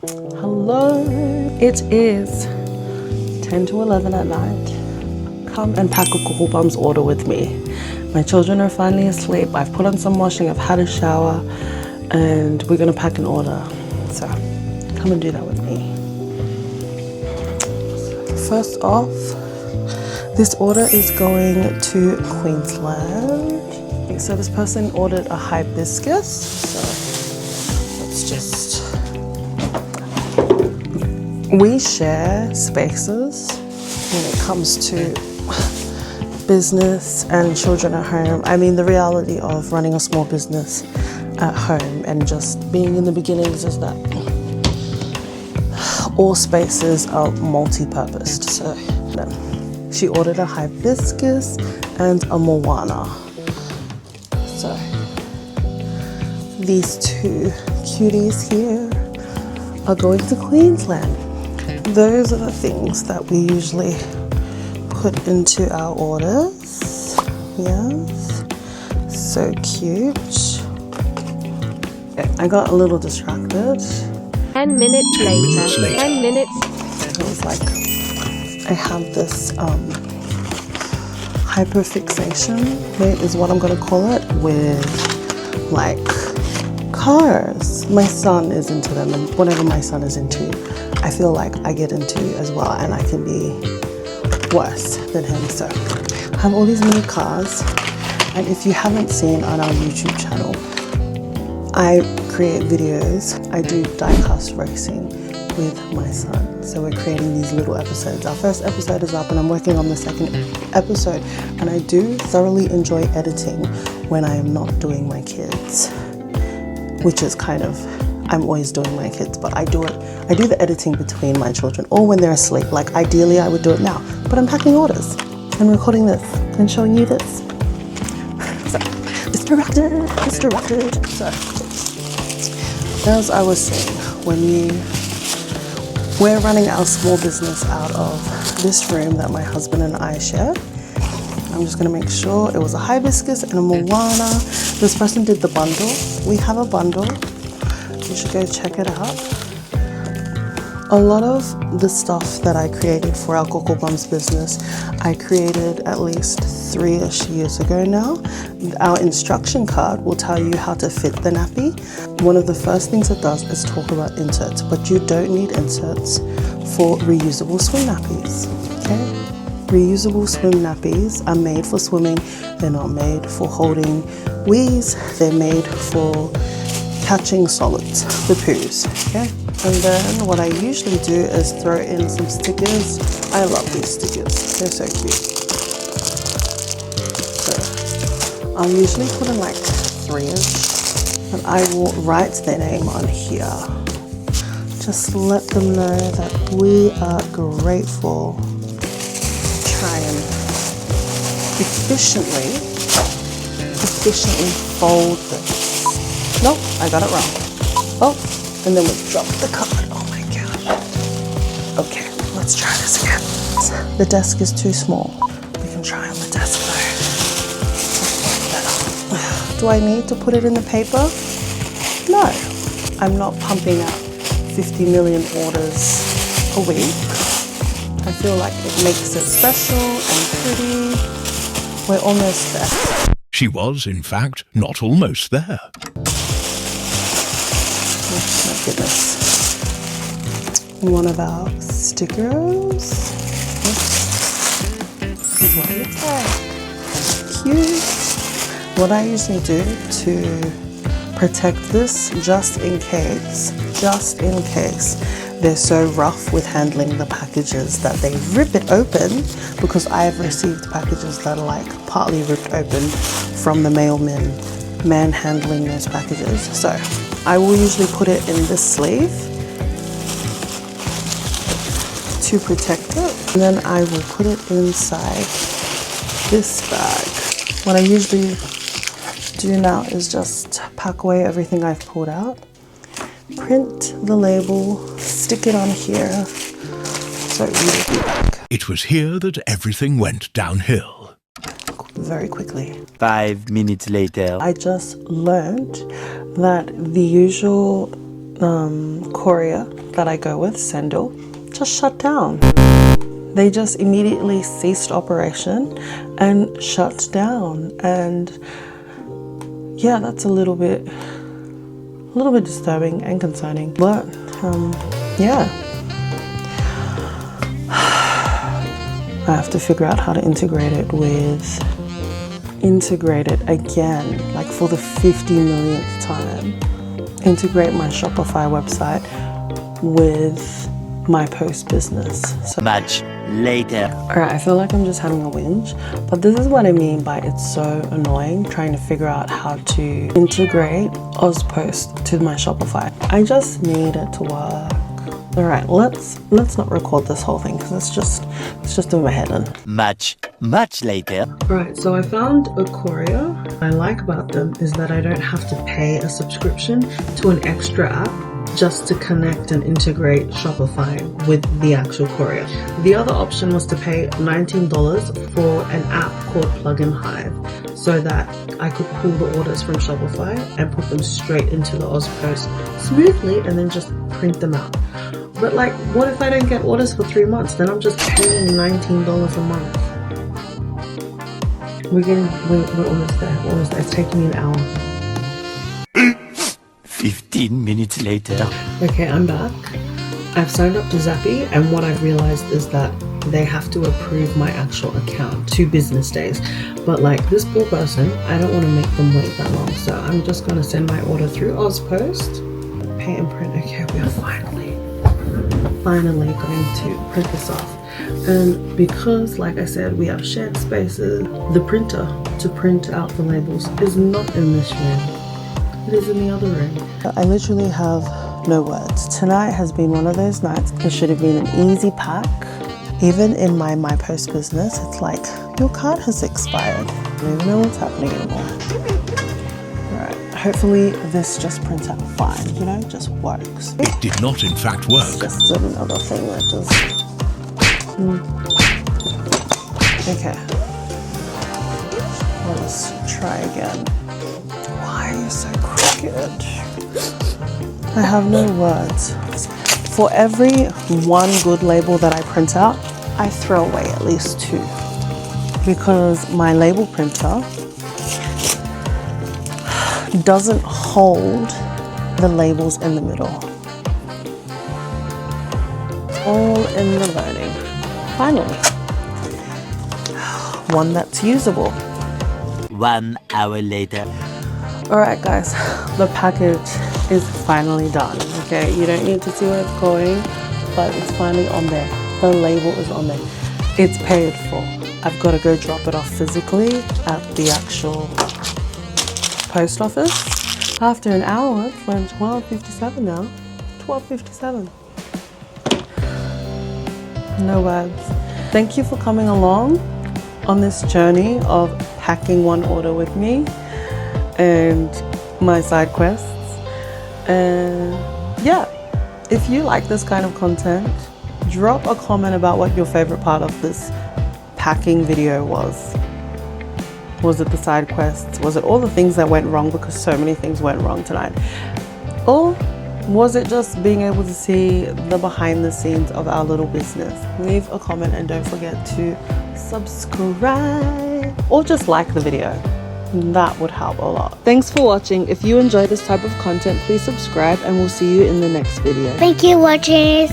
Hello, it is 10 to 11 at night. Come and pack a Kokobums order with me. My children are finally asleep. I've put on some washing, I've had a shower, and we're gonna pack an order. So come and do that with me. First off, this order is going to Queensland. So this person ordered a hibiscus. So let's just, we share spaces when it comes to business and children at home. I mean, the reality of running a small business at home and just being in the beginnings is that all spaces are multi-purposed. So she ordered a hibiscus and a moana. So these two cuties here are going to Queensland. Those are the things that we usually put into our orders. Yes, so cute. Okay, I got a little distracted. 10 minutes later. 10 minutes. It was like I have this hyperfixation, is what I'm gonna call it, with like cars. My son is into them, and whatever my son is into, I feel like I get into as well, and I can be worse than him. So I have all these mini cars, and if you haven't seen on our YouTube channel, I create videos. I do die-cast racing with my son. So we're creating these little episodes. Our first episode is up and I'm working on the second episode, and I do thoroughly enjoy editing when I am not doing my kids, which is kind of, I'm always doing my kids, but I do the editing between my children or when they're asleep. Like ideally I would do it now, but I'm packing orders and recording this and showing you this. So distracted. So as I was saying, we're running our small business out of this room that my husband and I share. I'm just gonna make sure it was a hibiscus and a moana. This person did the bundle. We have a bundle. You should go check it out. A lot of the stuff that I created for our Kokobums business, I created at least 3-ish years ago now. Our instruction card will tell you how to fit the nappy. One of the first things it does is talk about inserts, but you don't need inserts for reusable swim nappies, okay? Reusable swim nappies are made for swimming. They're not made for holding wees. They're made for catching solids, the poos, okay? And then what I usually do is throw in some stickers. I love these stickers, they're so cute. So I'll usually put in like 3-ish, and I will write their name on here. Just let them know that we are grateful. Try and efficiently fold this. Nope, I got it wrong. Oh, and then we dropped the card. Oh my gosh. Okay, let's try this again. The desk is too small. We can try on the desk though. Do I need to put it in the paper? No. I'm not pumping out 50 million orders a week. I feel like it makes it special and pretty. We're almost there. She was, in fact, not almost there. Oh my goodness. One of our stickers. This is what it looks like. Cute. What I usually do to protect this, just in case they're so rough with handling the packages that they rip it open, because I have received packages that are like partly ripped open from the mailman manhandling those packages. So I will usually put it in this sleeve to protect it, and then I will put it inside this bag. What I usually do now is just pack away everything I've pulled out, print the label, stick it on here, so we will be back. It was here that everything went downhill. Very quickly. 5 minutes later. I just learned that the usual courier that I go with, Sendle, just shut down. They just immediately ceased operation and shut down. And yeah, that's a little bit disturbing and concerning. But yeah, I have to figure out how to integrate it again, like for the 50 millionth time. Integrate my Shopify website with my post business. So Much later. alright, I feel like I'm just having a whinge, but this is what I mean by it's so annoying trying to figure out how to integrate Ozpost to my Shopify. I just need it to work. Alright, let's not record this whole thing because it's just doing my head in. Much later. Alright, so I found a courier. What I like about them is that I don't have to pay a subscription to an extra app just to connect and integrate Shopify with the actual courier. The other option was to pay $19 for an app called Plugin Hive so that I could pull the orders from Shopify and put them straight into the Ozpost smoothly and then just print them out. But like, what if I don't get orders for 3 months? Then I'm just paying $19 a month. We're almost there. It's taking me an hour. 15 minutes later. Okay, I'm back. I've signed up to Zappy, and what I've realized is that they have to approve my actual account 2 business days. But like this poor person, I don't want to make them wait that long. So I'm just going to send my order through Ozpost. Pay and print. Okay, we are finally going to print this off. And because, like I said, we have shared spaces, the printer to print out the labels is not in this room. It is in the other room. I literally have no words. Tonight has been one of those nights. It should have been an easy pack. Even in my post business, it's like, your card has expired. I don't even know what's happening anymore. Alright, hopefully this just prints out fine, you know, just works. It did not in fact work. It's just another thing that just... Okay. Let's try again. Why are you so crooked? I have no words. For every 1 good label that I print out, I throw away at least 2. Because my label printer doesn't hold the labels in the middle. All in the learning. Finally. One that's usable. 1 hour later. Alright guys, the package is finally done. Okay, you don't need to see where it's going, but it's finally on there. The label is on there. It's paid for. I've got to go drop it off physically at the actual post office. After an hour, it's like 12:57 now. 12:57. No words. Thank you for coming along on this journey of packing one order with me and my side quests. And yeah, if you like this kind of content, drop a comment about what your favorite part of this packing video was. Was it the side quests? Was it all the things that went wrong, because so many things went wrong tonight? Or was it just being able to see the behind the scenes of our little business? Leave a comment and don't forget to subscribe or just like the video. That would help a lot. Thanks for watching. If you enjoy this type of content, please subscribe and we'll see you in the next video. Thank you, watchers.